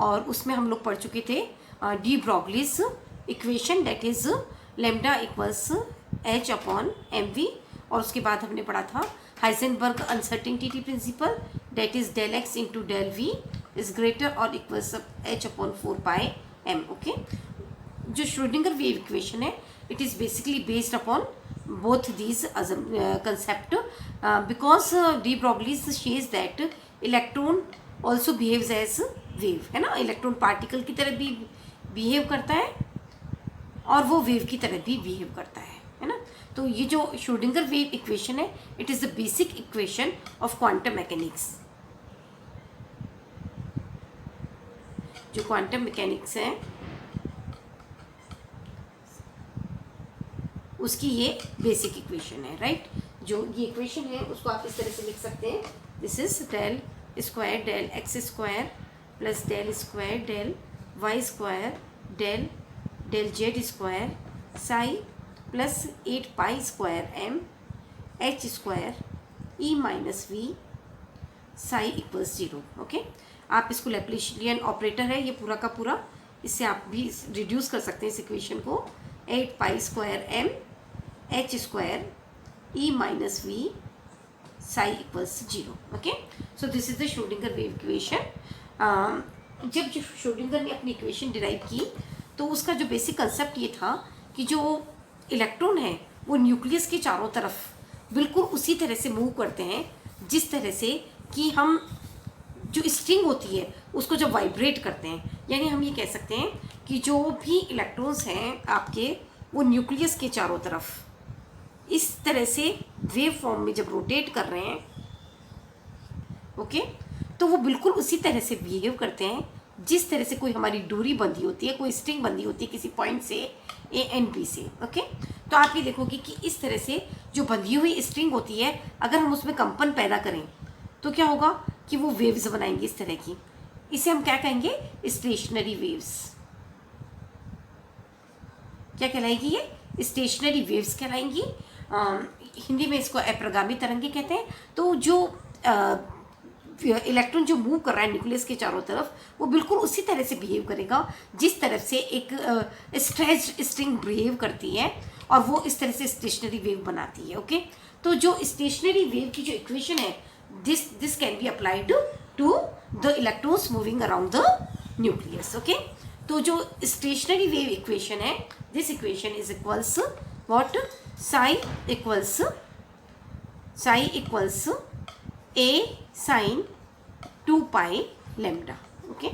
और उसमें हम लोग पढ़ चुके थे de Broglie's equation, that is lambda equals H upon M V. और उसके बाद हमने पढ़ा था Heisenberg uncertainty principle, that is del X into del V is greater और equals H upon 4 pi M. Okay, जो श्रोडिंगर वेव इक्वेशन है it is basically based upon both these concept because de Broglie says that electron also behaves as wave, है ना। Electron particle की तरह भी behave करता है और वो वेव की तरह भी बिहेव करता है ना। तो ये जो श्रोडिंगर वेव इक्वेशन है it is the basic equation of quantum mechanics. जो क्वांटम मैकेनिक्स है उसकी ये बेसिक इक्वेशन है, राइट। जो ये इक्वेशन है उसको आप इस तरह से लिख सकते हैं, this is del square del X square plus del square del Y square del del Z square psi plus 8 pi square M H square E minus V psi equals 0। Okay, आप इसको लैप्लाशियन ऑपरेटर है ये पूरा का पूरा, इससे आप भी रिड्यूस कर सकते हैं इस इक्वेशन को, 8 pi square M H square E minus V psi equals 0। Okay, so this is the Schrodinger wave equation. जब श्रोडिंगर ने अपनी इक्वेशन डिराइव की तो उसका जो बेसिक कंसेप्ट ये था कि जो इलेक्ट्रॉन है वो न्यूक्लियस के चारों तरफ बिल्कुल उसी तरह से मूव करते हैं जिस तरह से कि हम जो स्ट्रिंग होती है उसको जब वाइब्रेट करते हैं, यानी हम ये कह सकते हैं कि जो भी इलेक्ट्रॉन्स हैं आपके वो न्यूक्लियस के चारों तरफ इस तरह से वेव फॉर्म में जब रोटेट कर रहे हैं, ओके, तो वो बिल्कुल उसी तरह से बिहेव करते हैं जिस तरह से कोई हमारी डोरी बंधी होती है, कोई स्ट्रिंग बंधी होती है किसी पॉइंट से ए एंड बी से। ओके, तो आप ये देखोगे कि इस तरह से जो बंधी हुई स्ट्रिंग होती है अगर हम उसमें कंपन पैदा करें तो क्या होगा कि वो वेव्स बनाएंगे इस तरह की। इसे हम क्या कहेंगे, स्टेशनरी वेव्स। क्या कहलाएगी ये, स्टेशनरी वेव्स कहलाएंगी। हिंदी में इसको अप्रगामी तरंगे कहते हैं। तो जो इलेक्ट्रॉन जो मूव कर रहा है न्यूक्लियस के चारों तरफ वो बिल्कुल उसी तरह से बिहेव करेगा जिस तरफ से एक स्ट्रेच्ड स्ट्रिंग बिहेव करती है और वो इस तरह से स्टेशनरी वेव बनाती है। ओके, तो जो स्टेशनरी वेव की जो इक्वेशन है this can be applied to the electrons moving around the nucleus. Okay, तो जो स्टेशनरी वेव इक्वेशन है this equation is equals what, psi equals A sine 2 pi lambda. Okay,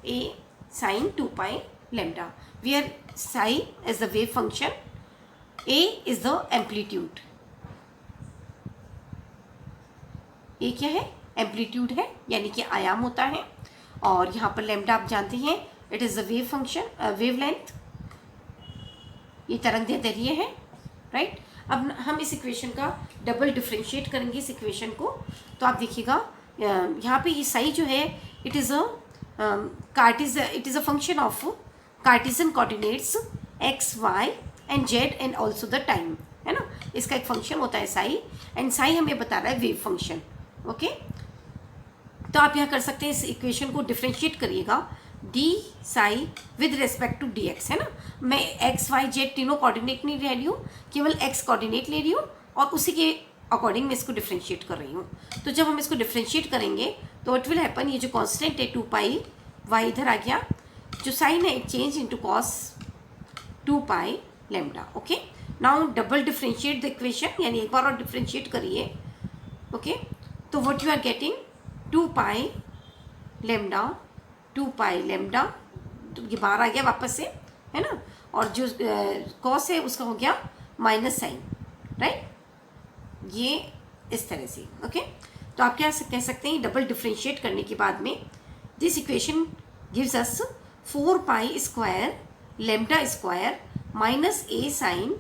A sine 2 pi lambda where psi is the wave function, A is the amplitude. A क्या है, amplitude है यानी कि आयाम होता है। और यहाँ पर लैम्डा आप जानते हैं it is the wave function, wave length, ये तरंग दैर्ध्य है, राइट। अब हम इस इक्वेशन का डबल डिफ्रेंशिएट करेंगे इस इक्वेशन को। तो आप देखिएगा यहाँ पे ये साई जो है it is a function of Cartesian coordinates X Y and Z and also the time, है ना। इसका एक फंक्शन होता है साई, एंड साई हमें बता रहा है वेव फंक्शन। ओके, तो आप यहाँ कर सकते हैं इस इक्वेशन को डिफ्रेंशिएट करिएगा D psi with respect to D X, है ना। मैं एक्स वाई जेड तीनों कोऑर्डिनेट नहीं ले रही हूँ, केवल एक्स कोऑर्डिनेट ले रही हूँ और उसी के अकॉर्डिंग मैं इसको डिफ्रेंशिएट कर रही हूँ। तो जब हम इसको डिफ्रेंशिएट करेंगे तो इट विल हैपन, ये जो कांस्टेंट है 2 पाई वाई इधर आ गया, जो साइन है it change into cos 2 pi lambda. Okay, now double differentiate the equation, यानी एक बार और डिफ्रेंशिएट करिए। ओके, तो what you are getting 2 pi lambda 2 pi lambda, तो ये बाहर आ गया वापस से, है ना। और जो कॉस है उसका हो गया माइनस साइन, राइट, ये इस तरह से। ओके, तो आप क्या कह सकते हैं डबल डिफ्रेंशिएट करने के बाद में this equation gives us 4 pi square lambda square minus A sine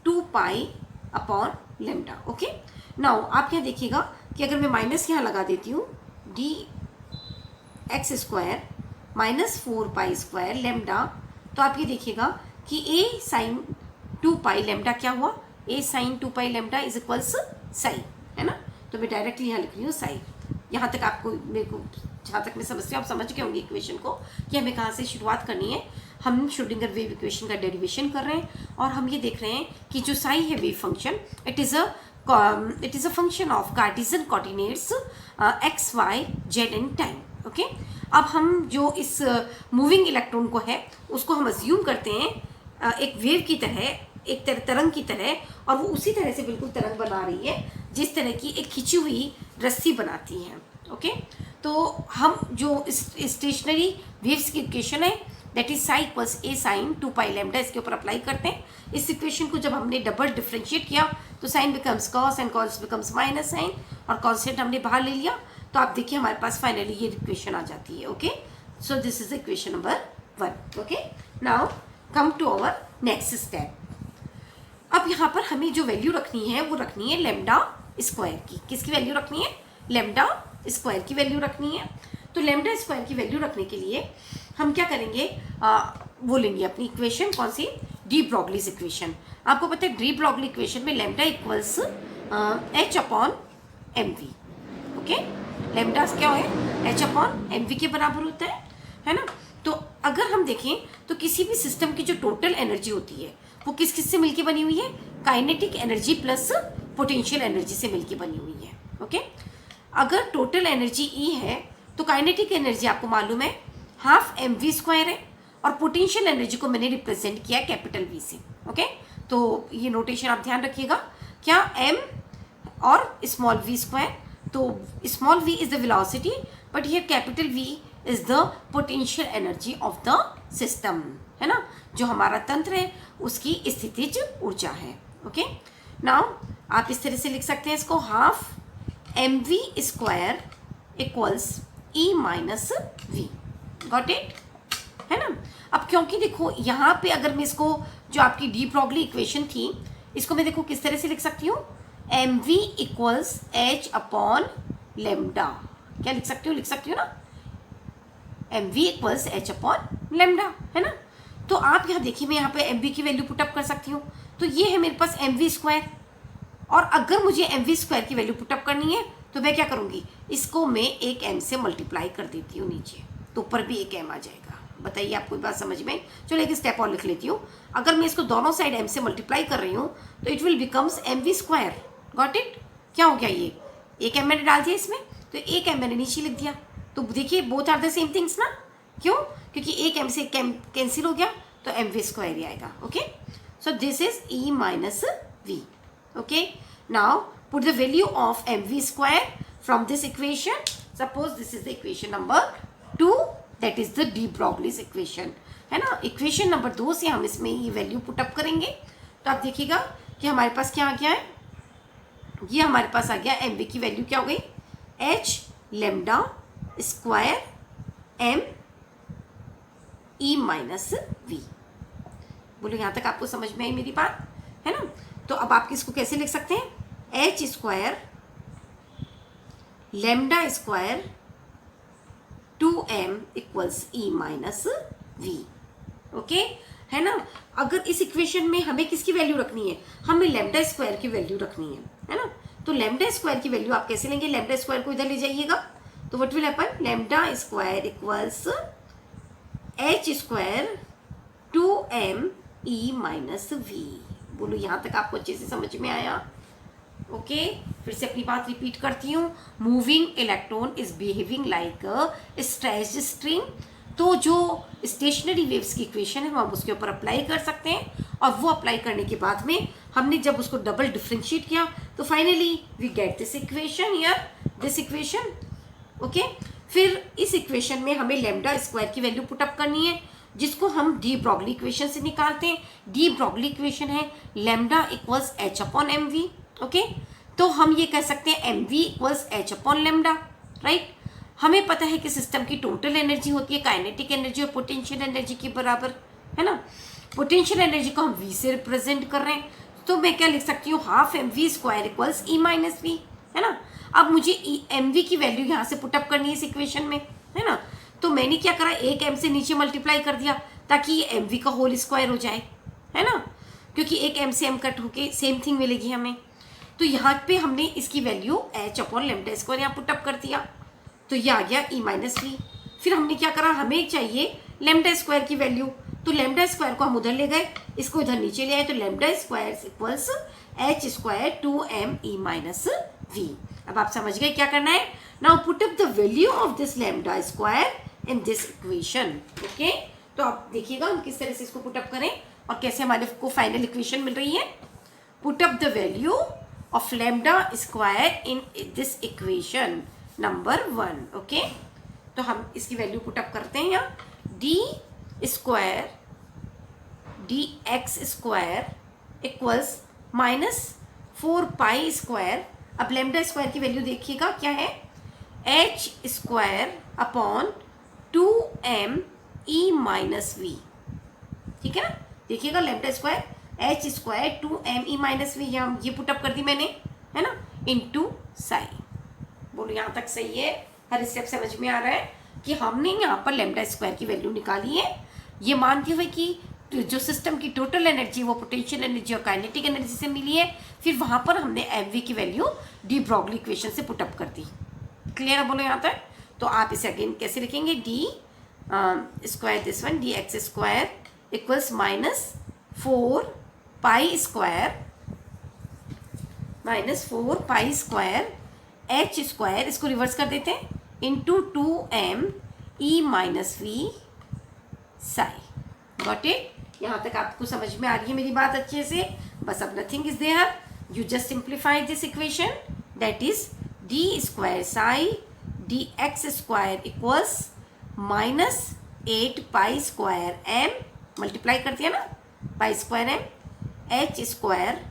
2 pi upon lambda. Okay, now आप क्या देखिएगा कि अगर मैं माइनस यहाँ लगा देती हूँ D X square minus 4 pi square lambda, तो आप ये देखिएगा कि ए साइन 2 पाई लैम्डा क्या हुआ, A sine 2 pi lambda is equals psi, है ना। तो मैं डायरेक्टली यहाँ लिख रही हूँ साई। यहाँ तक आपको मेरे को जहाँ तक मैं समझती हूँ आप समझ गए होंगे इक्वेशन को कि हमें कहाँ से शुरुआत करनी है। हम श्रोडिंगर वेव इक्वेशन का डेरिवेशन कर रहे हैं और हम ये देख रहे हैं कि जो साई है wave function, it is a function of Cartesian coordinates X Y Z and time. Okay, अब हम जो इस मूविंग इलेक्ट्रॉन को है उसको हम अज्यूम करते हैं एक वेव की तरह, एक तरंग की तरह, और वो उसी तरह से बिल्कुल तरंग बना रही है जिस तरह की एक खिंची हुई रस्सी बनाती है। ओके, तो हम जो स्टेशनरी वेव्स की इक्वेशन है that is psi equals A sine 2 pi lambda, इसके ऊपर अप्लाई करते हैं। इस इक्वेशन को जब हमने डबल डिफ्रेंशिएट किया तो sine becomes cos and cos becomes minus sine, और कॉन्स्टेंट हमने बाहर ले लिया, तो आप देखिए हमारे पास फाइनली ये इक्वेशन आ जाती है। Okay, so this is equation number 1। Okay, now come to our next step. अब यहाँ पर हमें जो वैल्यू रखनी है वो रखनी है लेमडा स्क्वायर की। किसकी वैल्यू रखनी है? लेमडा स्क्वायर की वैल्यू रखनी है। तो लेमडा स्क्वायर की वैल्यू रखने के लिए हम क्या करेंगे, वो लेंगे अपनी इक्वेशन, कौन सी? D Broglie's equation. आपको पता है डी ब्रॉगली इक्वेशन में lambda equals H upon M V. Okay, lambda क्या है? एच अपॉन एम वी के बराबर होता है ना। तो अगर हम देखें तो किसी भी सिस्टम की जो टोटल एनर्जी होती है वो किस किस से मिलके बनी हुई है? Kinetic energy plus potential energy से मिलके बनी हुई है। ओके, अगर टोटल एनर्जी ई है तो काइनेटिक एनर्जी आपको मालूम है हाफ एम वी स्क्वायर है, और पोटेंशियल एनर्जी को मैंने रिप्रेजेंट किया है कैपिटल वी से। ओके, तो ये नोटेशन आप ध्यान रखिएगा, क्या एम और स्मॉल वी स्क्वायर, तो small V is the velocity but here capital V is the potential energy of the system, है ना, जो हमारा तंत्र है उसकी स्थितिज ऊर्जा है। ओके, नाउ आप इस तरह से लिख सकते हैं इसको, half M V square equals E minus V. Got it, है ना। अब क्योंकि देखो यहाँ पे अगर मैं इसको, जो आपकी डी ब्रॉगली इक्वेशन थी, इसको मैं देखो किस तरह से लिख सकती हूँ, M V equals H upon lambda. क्या लिख सकती हूँ? लिख सकती हूँ ना, M V equals H upon lambda, है ना। तो आप यहाँ देखिए, मैं यहाँ पे एम वी की वैल्यू पुटअप कर सकती हूँ। तो ये है मेरे पास एम वी स्क्वायर, और अगर मुझे एम वी स्क्वायर की वैल्यू पुटअप करनी है तो मैं क्या करूँगी, इसको मैं एक एम से मल्टीप्लाई कर देती हूँ नीचे, तो ऊपर भी एक एम आ जाएगा। बताइए आपको बात समझ में? चलो एक स्टेप और लिख लेती हूँ। अगर मैं इसको दोनों साइड एम से मल्टीप्लाई कर रही हूँ तो it will becomes M V square. Got it? क्या हो गया, ये एक एम मैंने डाल दिया इसमें, तो एक एम मैंने नीचे लिख दिया। तो देखिए both are the same things ना, क्यों? क्योंकि एक एम से कैंसिल हो गया तो एम वी स्क्वायर ही आएगा। Okay, so this is E minus V. Okay, now put the value of mv square from this equation. Suppose this is the equation number 2, that is the de Broglie's equation, है ना। Equation number 2 से हम इसमें ये value put up करेंगे, तो आप देखिएगा कि हमारे पास क्या आ गया है, ये हमारे पास आ गया mv की वैल्यू क्या हो गई, h lambda square m e minus v। बोलो यहाँ तक आपको समझ में आई मेरी बात, है ना। तो अब आप इसको कैसे लिख सकते हैं, H square lambda square 2m equals E minus V. Okay, है ना। अगर इस इक्वेशन में हमें किसकी वैल्यू रखनी है, हमें लेमडा स्क्वायर की वैल्यू रखनी है ना। तो लेमडा स्क्वायर की वैल्यू आप कैसे लेंगे, लेमडा स्क्वायर को इधर ले जाइएगा, तो what will happen, lambda square equals H square 2m E minus V. बोलो यहाँ तक आपको अच्छे से समझ में आया? ओके, फिर से अपनी बात रिपीट करती हूँ, moving electron is behaving like a stretched string. तो जो स्टेशनरी वेव्स की इक्वेशन है हम उसके ऊपर अप्लाई कर सकते हैं, और वो अप्लाई करने के बाद में हमने जब उसको डबल डिफ्रेंशिएट किया तो finally we get this equation here, this equation. Okay, फिर इस इक्वेशन में हमें लेमडा स्क्वायर की वैल्यू पुट अप करनी है, जिसको हम डी ब्रॉगली इक्वेशन से निकालते हैं। डी ब्रॉगली इक्वेशन है lambda equals H upon M V. Okay, तो हम ये कह सकते हैं M V equals H upon lambda, right. हमें पता है कि सिस्टम की टोटल एनर्जी होती है काइनेटिक एनर्जी और पोटेंशियल एनर्जी के बराबर, है ना। पोटेंशियल एनर्जी को हम वी से रिप्रेजेंट कर रहे हैं, तो मैं क्या लिख सकती हूँ, half M V square equals E minus V, है ना। अब मुझे एम वी की वैल्यू यहाँ से पुटअप करनी है इस इक्वेशन में, है ना। तो मैंने क्या करा, एक एम से नीचे मल्टीप्लाई कर दिया ताकि ये एम वी का होल स्क्वायर हो जाए, है ना, क्योंकि एक एम से एम कट होके सेम थिंग मिलेगी हमें। तो यहाँ पे हमने इसकी value H upon lambda square यहाँ पुटअप कर दिया। तो ये आ गया ई माइनस वी। फिर हमने क्या करा, हमें चाहिए लेमडा स्क्वायर की वैल्यू, तो लेमडा स्क्वायर को हम उधर ले गए, इसको इधर नीचे ले आए, तो lambda square equals H square 2m E minus V. अब आप समझ गए क्या करना है। Now put up the value of this lambda square in this equation. Okay, तो आप देखिएगा हम किस तरह से इसको पुट अप करें और कैसे हमारे को फाइनल इक्वेशन मिल रही है। Put up the value of lambda square in this equation number 1। Okay, तो हम इसकी वैल्यू पुट अप करते हैं यहाँ, D square D X square equals minus 4 pi square. अब लेमडा स्क्वायर की वैल्यू देखिएगा क्या है, H square upon 2m E minus V. ठीक है ना, देखिएगा lambda square H square 2m E minus V, यहाँ ये पुटअप कर दी मैंने, है ना, इनटू साई। बोलो यहाँ तक सही है, हर स्टेप समझ में आ रहा है कि हमने यहाँ पर लेमडा स्क्वायर की वैल्यू निकाली है, ये मानते हुए कि जो सिस्टम की टोटल एनर्जी वो पोटेंशियल एनर्जी और काइनेटिक एनर्जी से मिली है। फिर वहाँ पर हमने एम वी की वैल्यू डी ब्रॉगली इक्वेशन से पुटअप कर दी। क्लियर है बोलो यहाँ तक। तो आप इसे अगेन कैसे लिखेंगे, D square this one D X square equals minus 4 pi square H square, इसको रिवर्स कर देते हैं, into 2m E minus V psi. Got it. यहाँ तक आपको समझ में आ रही है मेरी बात अच्छे से। बस अब nothing is there, you just simplify this equation, that is D square psi D X square equals minus 8 pi square M, multiply कर दिया ना, pi square M H square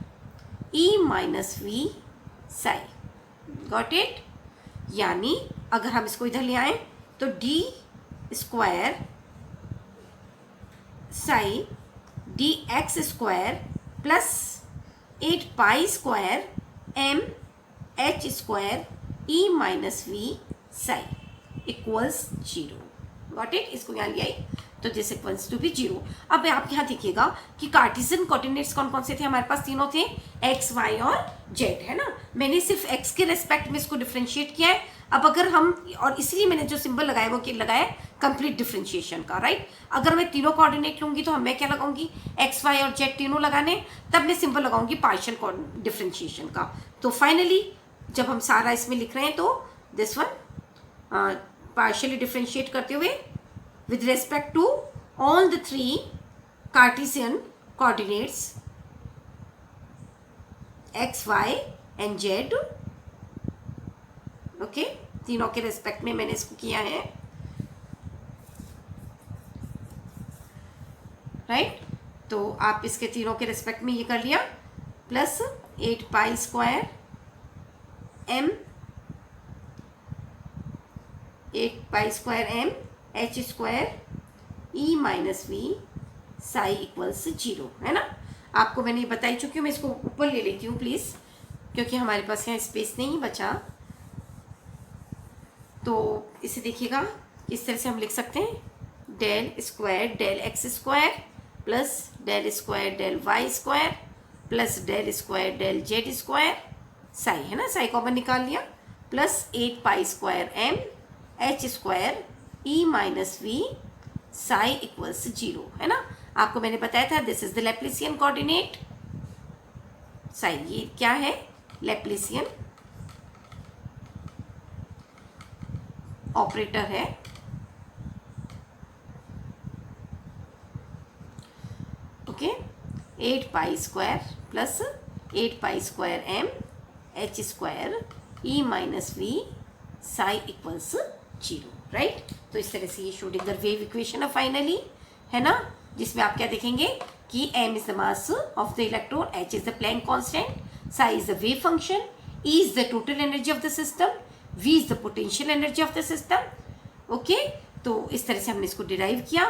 E minus V psi. Got it. यानी अगर हम इसको इधर ले आए तो D square psi D X square plus 8 pi square M H square E minus V psi equals 0। Got it. इसको यहाँ ले आई तो दिस इक्वल्स टू बी 0। अब आप यहाँ देखिएगा कि कार्टेशियन कोऑर्डिनेट्स कौन कौन से थे हमारे पास, तीनों थे, एक्स वाई और जेड, है ना। मैंने सिर्फ एक्स के रेस्पेक्ट में इसको डिफ्रेंशिएट किया है। अब अगर हम, और इसलिए मैंने जो सिंबल लगाया वो लगाया कंप्लीट डिफ्रेंशिएशन का, राइट। अगर मैं तीनों कोऑर्डिनेट लूंगी तो मैं क्या लगाऊंगी, एक्स वाई और जेड तीनों लगाने, तब मैं सिंबल लगाऊंगी पार्शियल डिफ्रेंशिएशन का। तो फाइनली जब हम सारा इसमें लिख रहे हैं तो दिस वन पार्शियली डिफ्रेंशिएट करते हुए with respect to all the 3 Cartesian coordinates x, y and z, okay, तीनों के रेस्पेक्ट में मैंने इसको किया है, राइट। तो आप इसके तीनों के रेस्पेक्ट में ये कर लिया, plus 8 pi square M, 8 pi square M H square E minus V psi equals 0, है ना। आपको मैंने ये बताई चुकी हूँ, मैं इसको ऊपर ले लेती हूँ प्लीज़, क्योंकि हमारे पास यहाँ स्पेस नहीं बचा। तो इसे देखिएगा इस तरह से हम लिख सकते हैं, del square del X square plus del square del Y square plus del square del Z square psi, है ना, साई कॉमन निकाल लिया, plus 8 pi square M H square E minus V psi equals 0, है ना। आपको मैंने बताया था this is the laplacian coordinate psi, ये क्या है, लैप्लासियन ऑपरेटर है। Okay, 8 pi square plus 8 pi square M H square E minus V psi equals 0, right. तो इस तरह से ये शोडिंग द वेव इक्वेशन है फाइनली, है ना, जिसमें आप क्या देखेंगे कि m is the mass of the electron, h is the Planck constant, psi is the wave function, E is the total energy of the system, V is the potential energy of the system. Okay, तो इस तरह से हमने इसको derive किया।